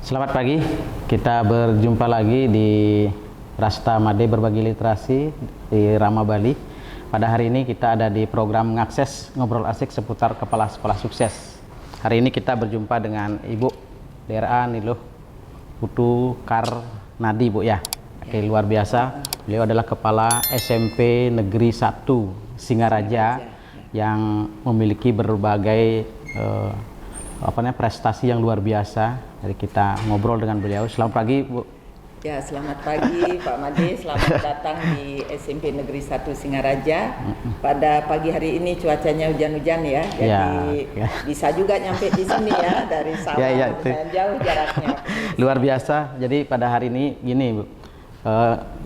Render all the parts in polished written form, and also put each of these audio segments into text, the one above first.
Selamat pagi, kita berjumpa lagi di Rasta Made Berbagi Literasi di Rama Bali. Pada hari ini kita ada di program Ngakses Ngobrol Asik seputar Kepala Sekolah Sukses. Hari ini kita berjumpa dengan Ibu DRA Niluh Putu Karnadi, Bu ya. Oke, luar biasa. Beliau adalah Kepala SMP Negeri 1 Singaraja yang memiliki berbagai prestasi yang luar biasa. Jadi kita ngobrol dengan beliau. Selamat pagi, Bu. Ya, selamat pagi Pak Made. Selamat datang di SMP Negeri 1 Singaraja. Pada pagi hari ini cuacanya hujan-hujan ya. Jadi bisa juga nyampe di sini ya dari Sabang. Jauh jaraknya. Luar biasa. Jadi pada hari ini gini, Bu.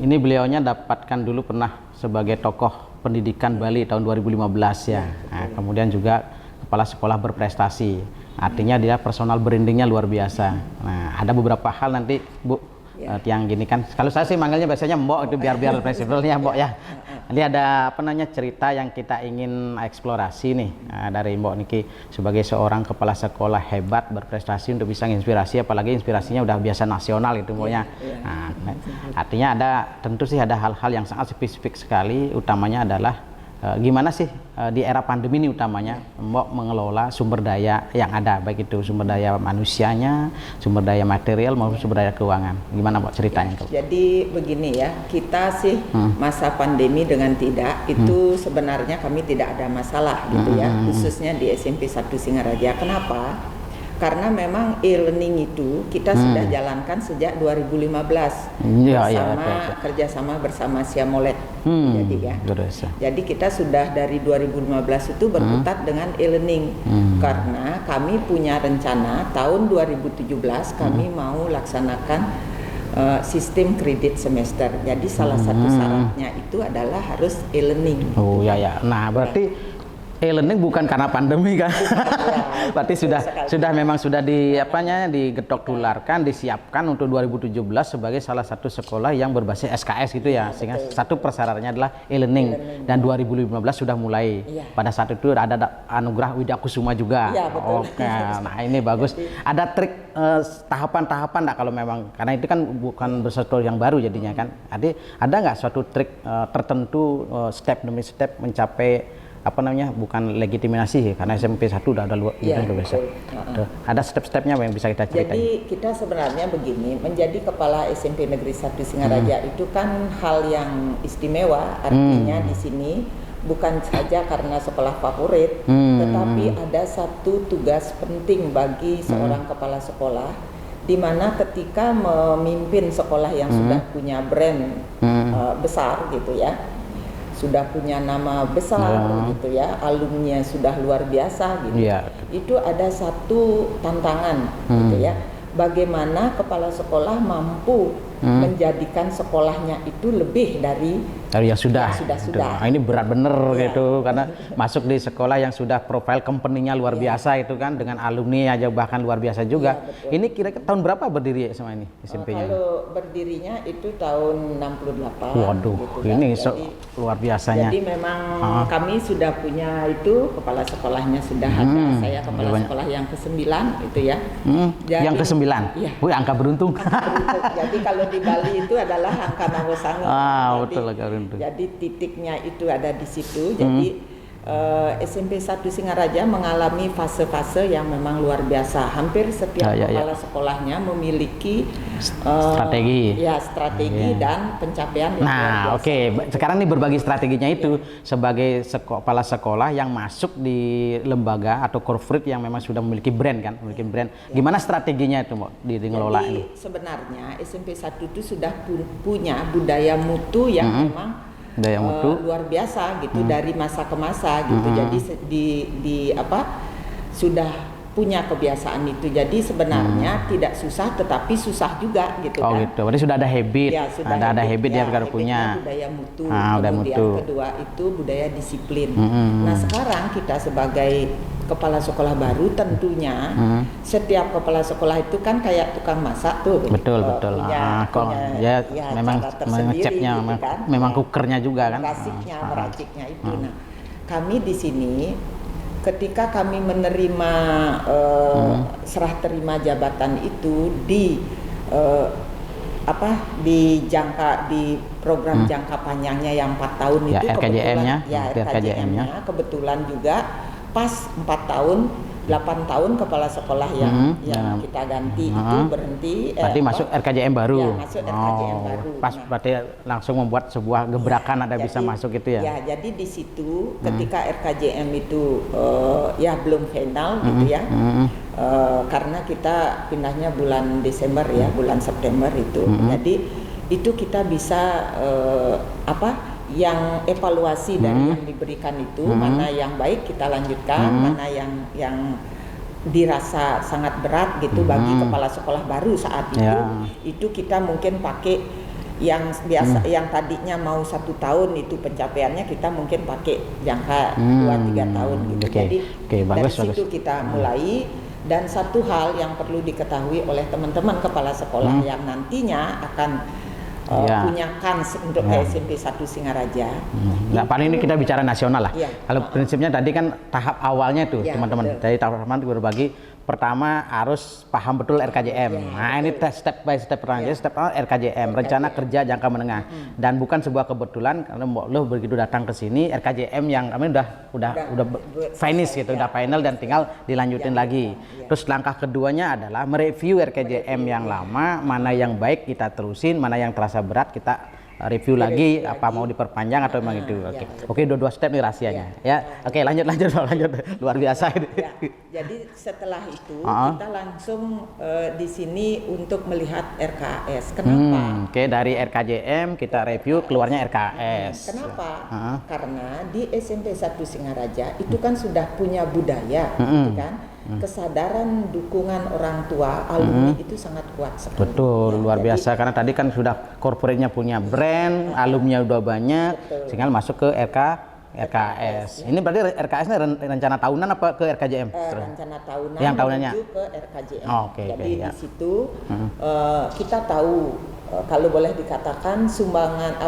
Ini beliaunya dapatkan dulu pernah sebagai tokoh pendidikan Bali tahun 2015 ya. Nah, kemudian juga kepala sekolah berprestasi. Artinya dia personal brandingnya luar biasa. Nah, ada beberapa hal nanti Bu yang gini kan. Kalau saya sih manggilnya biasanya Mbok itu biar prinsipalnya Mbok ya. Nanti ada cerita yang kita ingin eksplorasi nih dari Mbok Niki sebagai seorang kepala sekolah hebat berprestasi untuk bisa menginspirasi, apalagi inspirasinya udah biasa nasional itu Mboknya. Nah, artinya tentu sih ada hal-hal yang sangat spesifik sekali, utamanya adalah gimana sih di era pandemi ini utamanya Mbok mengelola sumber daya yang ada, baik itu sumber daya manusianya, sumber daya material maupun sumber daya keuangan. Gimana Mbok ceritanya? Jadi begini ya, kita sih masa pandemi dengan tidak itu sebenarnya kami tidak ada masalah gitu ya, khususnya di SMP 1 Singaraja. Kenapa? Karena memang e-learning itu kita sudah jalankan sejak 2015 kerjasama bersama Siamolet. Jadi kita sudah dari 2015 itu berkutat dengan e-learning karena kami punya rencana tahun 2017 kami mau laksanakan sistem kredit semester. Jadi salah satu syaratnya itu adalah harus e-learning. Oh ya. Nah berarti e-learning bukan karena pandemi kan? Berarti sudah digetok tularkan, disiapkan untuk 2017 sebagai salah satu sekolah yang berbasis SKS gitu ya. Sehingga satu persyaratannya adalah e-learning dan 2015 sudah mulai. Pada saat itu ada anugerah Widakusuma juga. Oke. Nah, ini bagus. Ada trik tahapan-tahapan enggak kalau memang, karena itu kan bukan sesuatu yang baru jadinya kan. Ada nggak suatu trik tertentu step demi step mencapai bukan legitimasi karena SMP 1 udah ada luar biasa. Ada step-stepnya yang bisa kita ceritain. Jadi kita sebenarnya begini, menjadi kepala SMP Negeri 1 Singaraja itu kan hal yang istimewa, artinya di sini bukan saja karena sekolah favorit, tetapi ada satu tugas penting bagi seorang kepala sekolah, di mana ketika memimpin sekolah yang sudah punya brand besar gitu ya, sudah punya nama besar gitu ya, alumninya sudah luar biasa gitu. Itu ada satu tantangan gitu ya. Bagaimana kepala sekolah mampu menjadikan sekolahnya itu lebih dari yang sudah. Nah, ini berat bener gitu karena masuk di sekolah yang sudah profil company-nya luar biasa itu kan, dengan alumni aja bahkan luar biasa juga. Ini kira-kira tahun berapa berdiri sama ini SMP-nya? Kalau berdirinya itu tahun 68. Waduh, gitu kan. Ini luar biasanya. Jadi memang kami sudah punya itu, kepala sekolahnya sudah ada. Saya kepala sekolah yang ke-9 itu ya. Jadi, yang ke-9? Iya. Wih, angka beruntung. Jadi kalau di Bali itu adalah angka Nawosango. Betul. Jadi titiknya itu ada di situ. Jadi SMP 1 Singaraja mengalami fase-fase yang memang luar biasa. Hampir setiap kepala sekolahnya memiliki strategi dan pencapaian yang luar biasa. Sekarang nih berbagi strateginya itu sebagai kepala sekolah yang masuk di lembaga atau corporate yang memang sudah memiliki brand kan, Gimana strateginya itu Mbok di ngelola ini? Sebenarnya SMP 1 itu sudah punya budaya mutu yang memang luar biasa gitu dari masa ke masa gitu. Jadi sudah punya kebiasaan itu. Jadi sebenarnya tidak susah, tetapi susah juga gitu kan. Gitu. Berarti sudah ada habit. Ada habit ya, kalau punya. Budaya mutu. Kemudian kedua itu budaya disiplin. Nah, sekarang kita sebagai kepala sekolah baru tentunya setiap kepala sekolah itu kan kayak tukang masak tuh. Betul. Memang mengeceknya, gitu kan? memang kukernya juga kan. Meraciknya itu. Nah, kami di sini ketika kami menerima serah terima jabatan itu di di program jangka panjangnya yang 4 tahun ya, itu RKJM-nya, RKJM-nya kebetulan juga pas 4 tahun 8 tahun kepala sekolah yang kita ganti itu berhenti. Berarti masuk RKJM baru. Ya, masuk RKJM baru. Pas berarti langsung membuat sebuah gebrakan ada bisa masuk itu ya. Ya, jadi di situ ketika RKJM itu belum final gitu ya. Karena kita pindahnya bulan Desember ya, bulan September itu. Jadi itu kita bisa yang evaluasi dari yang diberikan itu, mana yang baik kita lanjutkan, mana yang dirasa sangat berat gitu bagi kepala sekolah baru saat itu kita mungkin pakai yang biasa yang tadinya mau 1 tahun itu pencapaiannya kita mungkin pakai jangka 2-3 tahun gitu. Jadi dari situ kita mulai. Dan satu hal yang perlu diketahui oleh teman-teman kepala sekolah yang nantinya akan punya kans untuk SMP 1 Singaraja. Nah, paling ini kita bicara nasional lah. Kalau prinsipnya tadi kan tahap awalnya tuh teman-teman. Dari tahap pertama berbagi, pertama harus paham betul RKJM. Ini step by step step RKJM, rencana kerja jangka menengah. Dan bukan sebuah kebetulan karena lo begitu datang ke sini RKJM yang kami udah finish gitu, udah final dan tinggal dilanjutin lagi. Terus langkah keduanya adalah mereview RKJM yang lama, mana yang baik kita terusin, mana yang terasa berat kita review lagi apa mau diperpanjang atau memang itu. Oke, 2 step nih rahasianya. Oke, lanjut luar biasa ini. Jadi setelah itu kita langsung di sini untuk melihat RKS. Kenapa? Dari RKJM kita review keluarnya RKS. Kenapa? Karena di SMP 1 Singaraja itu kan sudah punya budaya, gitu kan? Kesadaran dukungan orang tua alumni itu sangat kuat sekali. Betul, luar biasa karena tadi kan sudah corporate-nya punya brand, alumni udah banyak, tinggal masuk ke RKS. Ini berarti RKS-nya rencana tahunan apa ke RKJM? Rencana tahunan yang tahunannya menuju ke RKJM. Jadi di situ kita tahu kalau boleh dikatakan sumbangan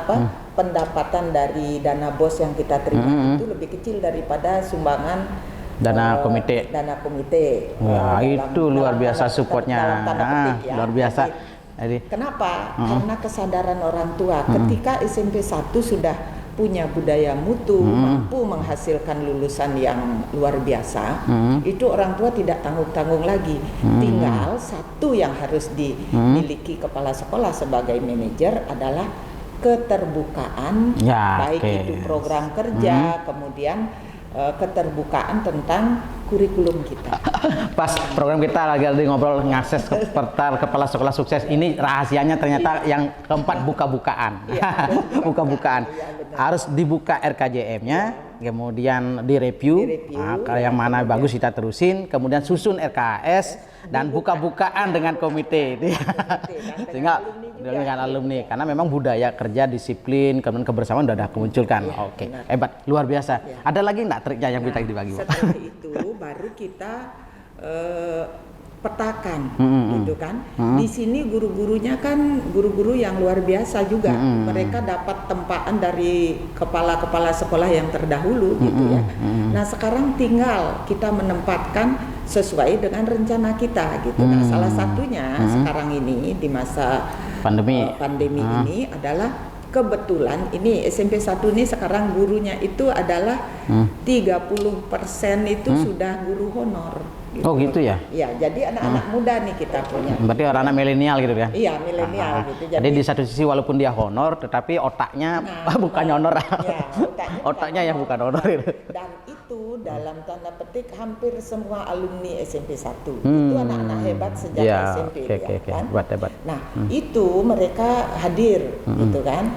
pendapatan dari dana BOS yang kita terima itu lebih kecil daripada sumbangan dana komite. Itu luar biasa supportnya. Luar biasa. Jadi, kenapa? Karena kesadaran orang tua ketika SMP 1 sudah punya budaya mutu, mampu menghasilkan lulusan yang luar biasa, itu orang tua tidak tanggung-tanggung lagi. Tinggal satu yang harus dimiliki kepala sekolah sebagai manajer adalah keterbukaan, baik itu program kerja, kemudian keterbukaan tentang kurikulum kita. Pas program kita lagi ngobrol ngakses ke portal kepala sekolah sukses ini rahasianya ternyata yang keempat buka-bukaan. Buka-bukaan. Harus dibuka RKJM-nya, kemudian direview. Kalau yang mana bagus kita terusin, kemudian susun RKS dan buka-bukaan dengan komite. Sehingga dengan alumni karena memang budaya kerja disiplin kemudian kebersamaan sudah kemunculkan. Hebat, luar biasa. Ada lagi enggak triknya yang bisa dibagi? Setelah itu baru kita petakan gitu kan. Di sini guru-gurunya kan guru-guru yang luar biasa juga. Mereka dapat tempaan dari kepala-kepala sekolah yang terdahulu gitu ya. Nah, sekarang tinggal kita menempatkan sesuai dengan rencana kita gitu. Nah, salah satunya sekarang ini di masa pandemi ini adalah kebetulan ini SMP 1 ini sekarang gurunya itu adalah 30% itu sudah guru honor. Gitu. Oh gitu ya? Iya, jadi anak-anak muda nih kita punya. Berarti anak-anak milenial gitu kan? Iya, milenial gitu. Jadi di satu sisi walaupun dia honor, tetapi otaknya bukan honor. Ya, otaknya yang bukan honor itu. Dan itu dalam tanda petik hampir semua alumni SMP 1 itu anak-anak hebat sejak SMP kan. Hebat. Nah, itu mereka hadir gitu kan.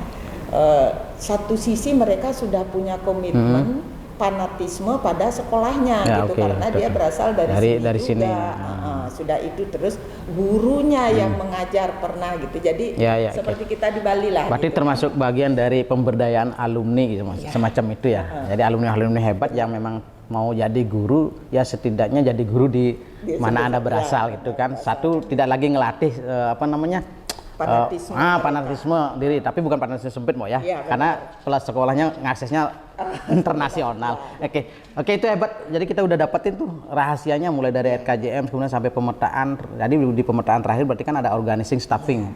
Satu sisi mereka sudah punya komitmen fanatisme pada sekolahnya gitu karena dia berasal dari sini juga. Sudah itu terus gurunya yang mengajar pernah gitu. Jadi seperti kita di Bali lah. Berarti gitu, termasuk bagian dari pemberdayaan alumni gitu semacam itu ya. Jadi alumni hebat yang memang mau jadi guru ya setidaknya jadi guru di mana Anda berasal gitu kan. Satu tidak lagi ngelatih fanatisme diri, tapi bukan fanatisme sempit mau ya. Karena kelas sekolahnya ngaksesnya internasional. Oke, itu hebat. Jadi kita udah dapetin tuh rahasianya mulai dari RKJM kemudian sampai pemetaan. Jadi di pemetaan terakhir berarti kan ada organizing staffing,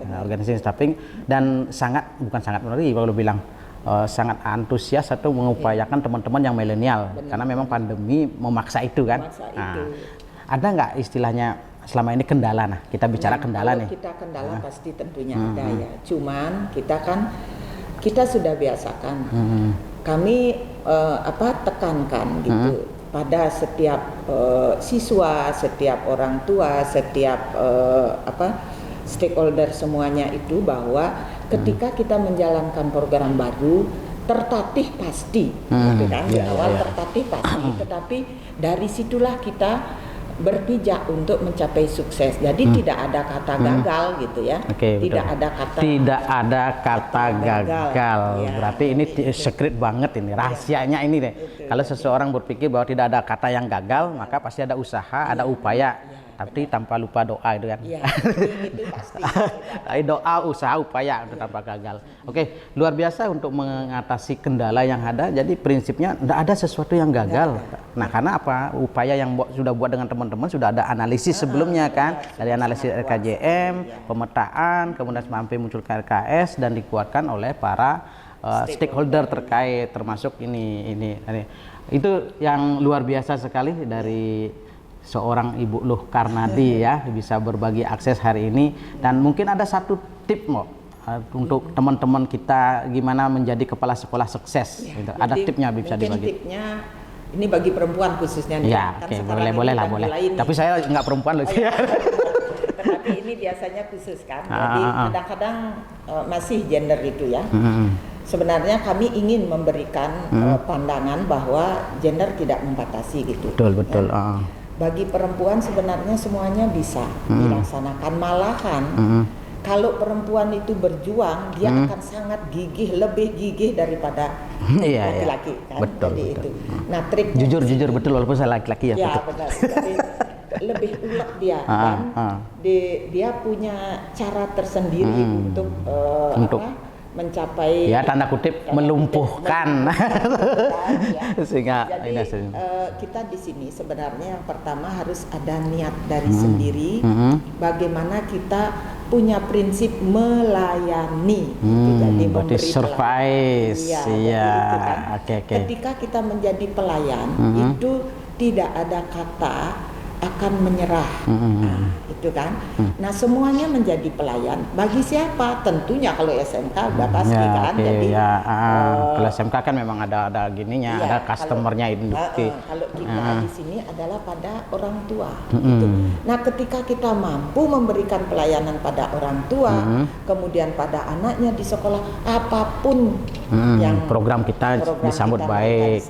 dan bukan sangat menarik kalau bilang sangat antusias atau mengupayakan teman-teman yang milenial karena memang pandemi memaksa itu kan. Ada nggak istilahnya selama ini kendala? Nah, kita bicara kendala nih. Kita kendala pasti tentunya ada ya. Cuman kita sudah biasakan. Kami tekankan gitu pada setiap siswa, setiap orang tua, setiap stakeholder semuanya itu bahwa ketika kita menjalankan program baru tertatih pasti, gitu kan? Di awal tertatih pasti, tetapi dari situlah kita berpijak untuk mencapai sukses. Jadi tidak ada kata gagal gitu ya. Tidak ada kata gagal. Ya, berarti ini secret banget ini, rahasianya ini deh. Kalau seseorang berpikir bahwa tidak ada kata yang gagal, maka pasti ada usaha, ada upaya. Tapi tanpa lupa doa itu kan. Iya, itu pasti. Doa, usaha, upaya tanpa gagal. Oke, luar biasa untuk mengatasi kendala yang ada. Jadi prinsipnya tidak ada sesuatu yang gagal. Nah, karena apa? Upaya yang sudah buat dengan teman-teman sudah ada analisis sebelumnya kan. Dari analisis RKJM, pemetaan, kemudian sampai muncul ke RKS dan dikuatkan oleh para stakeholder terkait, termasuk ini. Itu yang luar biasa sekali dari seorang Ibu Luh Karnadi ya, bisa berbagi akses hari ini. Dan mungkin ada satu tip untuk teman-teman kita gimana menjadi kepala sekolah sukses gitu. Ada tipnya bisa dibagi. Tipnya ini bagi perempuan khususnya nih. Ya, oke, boleh. Tapi saya nggak perempuan loh. Tetapi ini biasanya khusus kan. Jadi kadang-kadang masih gender itu ya. Sebenarnya kami ingin memberikan pandangan bahwa gender tidak membatasi gitu. Betul. Bagi perempuan sebenarnya semuanya bisa dilaksanakan. Malahan kalau perempuan itu berjuang, dia akan sangat gigih, lebih gigih daripada laki-laki kan. Betul. Itu. Nah, trik jujur betul, walaupun saya laki-laki ya. Ya benar. Jadi lebih ulet dia kan. Dia punya cara tersendiri untuk mencapai tanda kutip melumpuhkan. Sehingga jadi kita di sini sebenarnya yang pertama harus ada niat dari sendiri. Bagaimana kita punya prinsip melayani, jadi memberi surprise. Ketika kita menjadi pelayan itu tidak ada kata akan menyerah, itu kan. Nah, semuanya menjadi pelayan. Bagi siapa? Tentunya kalau SMK udah pasti kan. Jadi kalau SMK kan memang ada gininya, ada customernya induktif. Kalau kita di sini adalah pada orang tua. Gitu. Nah, ketika kita mampu memberikan pelayanan pada orang tua, kemudian pada anaknya di sekolah, apapun yang program kita disambut baik.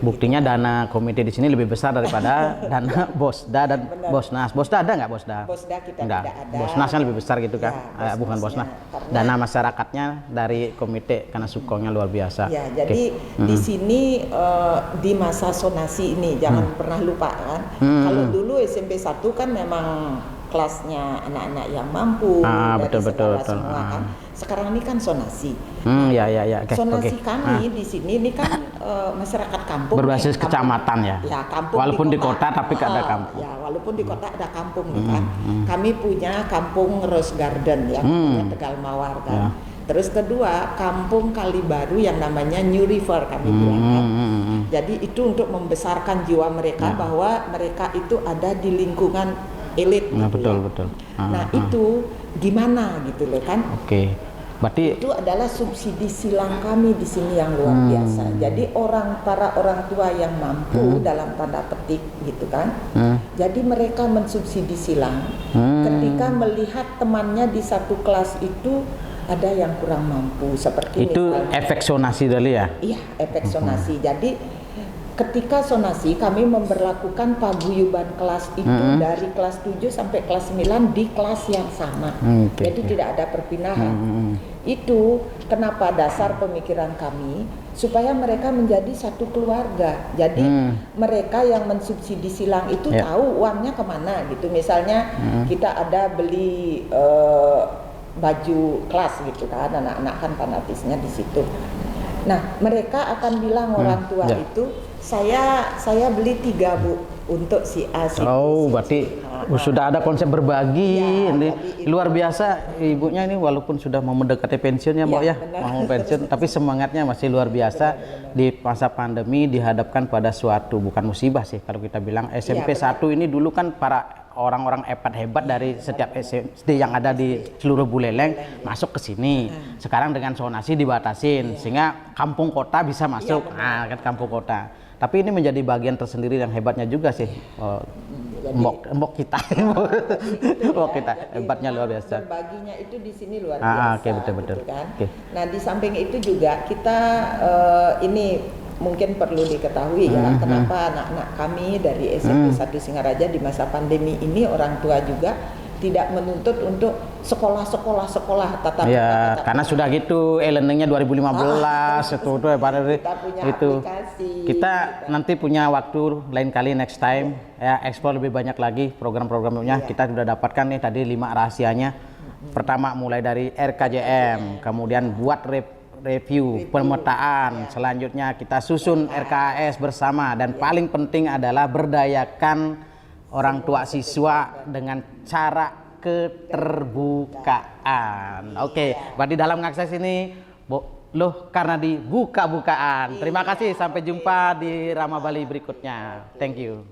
Buktinya dana komite di sini lebih besar daripada dana Bosda dan Bosnas. Bosda ada nggak Bosda? Bosda kita tidak ada. Bosnas kan lebih besar gitu kan? Bukan Bosnas. Dana masyarakatnya dari komite karena sukongnya luar biasa. Ya, jadi di sini di masa sonasi ini jangan pernah lupa kan. Kalau dulu SMP 1 kan memang kelasnya anak-anak yang mampu betul. semua kan. Sekarang ini kan sonasi. Sonasi kami di sini ini kan masyarakat kampung. Berbasis kecamatan ya. Kampung walaupun di kota tapi ada kampung. Ya, walaupun di kota ada kampung kan. Kami punya kampung Rose Garden yang namanya Tegal Mawar kan. Terus kedua, kampung Kali Baru yang namanya New River kami bilang kan. Jadi itu untuk membesarkan jiwa mereka bahwa mereka itu ada di lingkungan elit. Betul. Nah, itu gimana gitu loh kan. Berarti itu adalah subsidi silang kami di sini yang luar biasa. Jadi para orang tua yang mampu dalam tanda petik gitu kan. Jadi mereka mensubsidi silang ketika melihat temannya di satu kelas itu ada yang kurang mampu seperti itu misalnya, efek sonasi dulu ya. Iya, efek sonasi. Jadi ketika sonasi kami memberlakukan paguyuban kelas itu dari kelas 7 sampai kelas 9 di kelas yang sama. Jadi tidak ada perpindahan. Itu kenapa dasar pemikiran kami supaya mereka menjadi satu keluarga. Jadi mereka yang mensubsidi silang itu tahu uangnya kemana gitu. Misalnya kita ada beli baju kelas gitu kan, anak-anak kan fanatisnya di situ. Nah, mereka akan bilang orang tua itu, saya beli 3 Bu untuk si A, si B, Oh, si berarti C. sudah ada konsep berbagi. Ya, ini jadi luar biasa ibunya ini, walaupun sudah mau mendekati pensiun ya Mbak ya, benar. mau pensiun, tapi semangatnya masih luar biasa. Di masa pandemi dihadapkan pada suatu, bukan musibah sih kalau kita bilang, SMP 1 ini dulu kan para orang-orang hebat dari setiap SD yang ada di seluruh Buleleng masuk ke sini. Sekarang dengan zonasi dibatasin sehingga kampung kota bisa masuk. Nah, kan kampung kota. Tapi ini menjadi bagian tersendiri yang hebatnya juga sih. Mbok kita, mbok kita hebatnya luar biasa. Berbaginya itu di sini luar biasa. Oke, betul. Gitu kan? Okay. Nah, di samping itu juga kita ini mungkin perlu diketahui ya, kenapa anak-anak kami dari SMP 1 Singaraja di masa pandemi ini orang tua juga tidak menuntut untuk sekolah tatap muka. Ya, karena sudah gitu e-learningnya 2015 itu pada kita punya itu. aplikasi. Kita nanti punya waktu lain kali, next time ya, eksplor lebih banyak lagi program-programnya. Kita sudah dapatkan nih tadi 5 rahasianya. Pertama mulai dari RKJM, kemudian buat review pemetaan, selanjutnya kita susun RKAS bersama, dan paling penting adalah berdayakan orang tua siswa dengan cara keterbukaan. Oke, berarti dalam ngakses ini loh karena dibuka-bukaan. Terima kasih, sampai jumpa di Rama Bali berikutnya. Thank you.